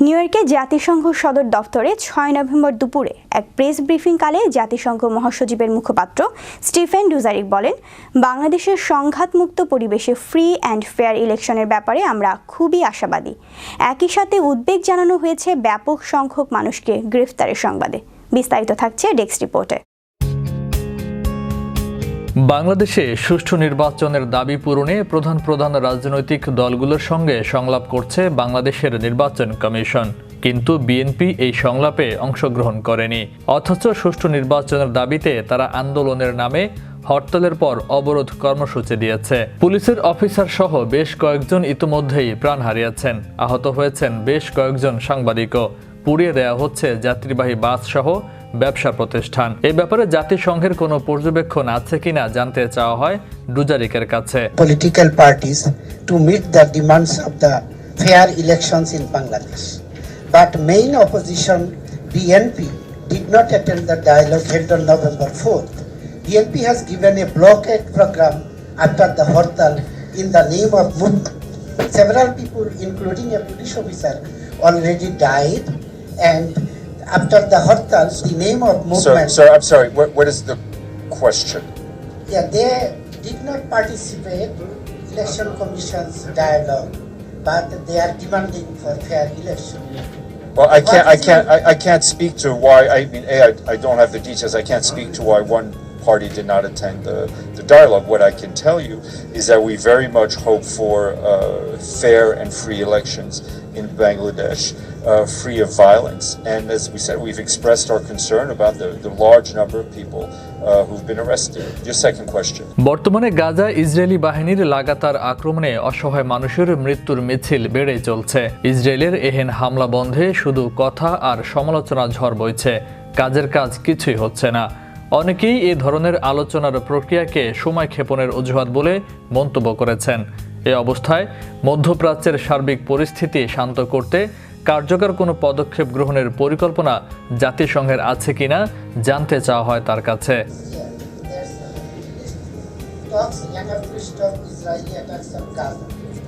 New ইয়র্কে জাতিসংঘ সদর দফতরে ৬ নভেম্বর দুপুরে এক প্রেস ব্রিফিংকালে জাতিসংঘ মহাসচিবের মুখপাত্র স্টিফেন ডুজারিক বলেন, বাংলাদেশের সংঘাতমুক্ত পরিবেশে ফ্রি অ্যান্ড ফেয়ার ইলেকশনের ব্যাপারে আমরা খুবই আশাবাদী। একই সাথে উদ্বেগ জানানো হয়েছে ব্যাপক সংখ্যক মানুষকে গ্রেফতারের সংবাদে। বিস্তারিত থাকছে ডেস্ক রিপোর্টে। বাংলাদেশে সুষ্ঠু নির্বাচনের দাবি পূরণে প্রধান রাজনৈতিক দলগুলোর সঙ্গে সংলাপ করছে বাংলাদেশের নির্বাচন কমিশন, কিন্তু বিএনপি এই সংলাপে অংশগ্রহণ করেনি। অথচ সুষ্ঠু নির্বাচনের দাবিতে তারা আন্দোলনের নামে হরতালের পর অবরোধ কর্মসূচি দিয়েছে। পুলিশের অফিসার সহ বেশ কয়েকজন ইতিমধ্যেই প্রাণ হারিয়েছেন, আহত হয়েছেন বেশ কয়েকজন সাংবাদিকও। পুড়িয়ে দেওয়া হচ্ছে যাত্রীবাহী বাস সহ ব্যবসা প্রতিষ্ঠান। এই ব্যাপারে জাতিসংঘের কোনো পর্যবেক্ষণ আছে কিনা জানতে চাওয়া হয় ডুজারিকের কাছে। Political parties to meet the demands of the fair elections in Bangladesh, but main opposition BNP did not attend the dialogue held on November 4th. BNP has given a blockade program after the Hartal in the name of movement. Several people, including a police officer, already died, and after the Hartal, the name of movement. Sir, I'm sorry. What is the question? Yeah, they did not participate in election commission's dialogue, but they are demanding for fair election. Well, I can't speak to why. I mean, I don't have the details. I can't speak to why one party did not attend the dialogue. What I can tell you is that we very much hope for fair and free elections in Bangladesh, free of violence. And as we said, we've expressed our concern about the large number of people who've been arrested. Your second question. বর্তমানে Gaza Israeli বাহিনীর লাগাতার আক্রমণে অসহায় মানুষের মৃত্যুর মিছিল বেড়ে চলছে। ইসরায়েলের এহেন হামলা বন্ধে শুধু কথা আর সমালোচনা ঝড় বইছে, কাজের কাজ কিছুই হচ্ছে না। অনেকেই এই ধরনের আলোচনার প্রক্রিয়াকে সময় ক্ষেপণের অজুহাত বলে মন্তব্য করেছেন। এ অবস্থায় মধ্যপ্রাচ্যের সার্বিক পরিস্থিতি শান্ত করতে কার্যকর কোনো পদক্ষেপ গ্রহণের পরিকল্পনা জাতিসংঘের আছে কিনা জানতে চাওয়া হয় তার কাছে।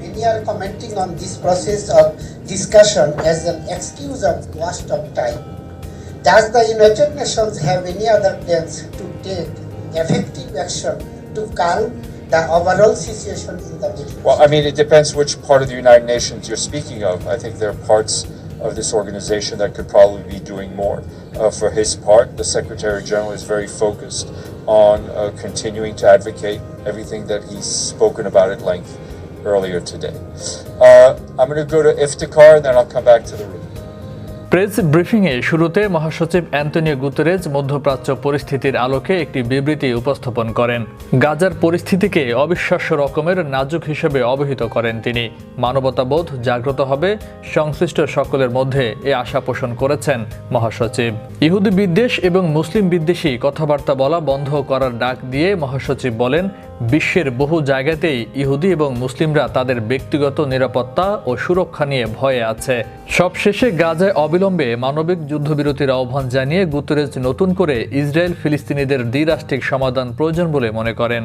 Many are commenting on this process of discussion as an excuse of waste of time. Does the United Nations have any other plans to take effective action to calm the overall situation in the Middle East? Well, I mean, it depends which part of the United Nations you're speaking of. I think there are parts of this organization that could probably be doing more. For his part, the Secretary General is very focused on continuing to advocate everything that he's spoken about at length earlier today. I'm going to go to Iftikhar and then I'll come back to the room. Press ব্রিফিংয়ে শুরুতে মহাসচিব Antonio Guterres মধ্যপ্রাচ্য পরিস্থিতির আলোকে একটি বিবৃতি উপস্থাপন করেন। গাজার পরিস্থিতিকে অবিশ্বাস্য রকমের নাজুক হিসেবে অবহিত করেন তিনি। মানবতাবোধ জাগ্রত হবে সংশ্লিষ্ট সকলের মধ্যে এ আশা পোষণ করেছেন মহাসচিব। ইহুদি বিদ্বেষ এবং মুসলিম বিদ্বেষী কথাবার্তা বলা বন্ধ করার ডাক দিয়ে মহাসচিব বলেন, বিশ্বের বহু জায়গাতেই ইহুদি এবং মুসলিমরা তাদের ব্যক্তিগত নিরাপত্তা ও সুরক্ষা নিয়ে ভয়ে আছে। সবশেষে গাজায় অবিলম্বে মানবিক যুদ্ধবিরতির আহ্বান জানিয়ে গুতেরেজ নতুন করে ইসরায়েল ফিলিস্তিনিদের দ্বিরাষ্ট্রিক সমাধান প্রয়োজন বলে মনে করেন।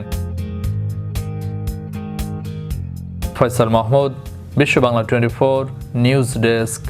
ফয়সাল মাহমুদ, বিশ্ব বাংলা 24 নিউজ ডেস্ক।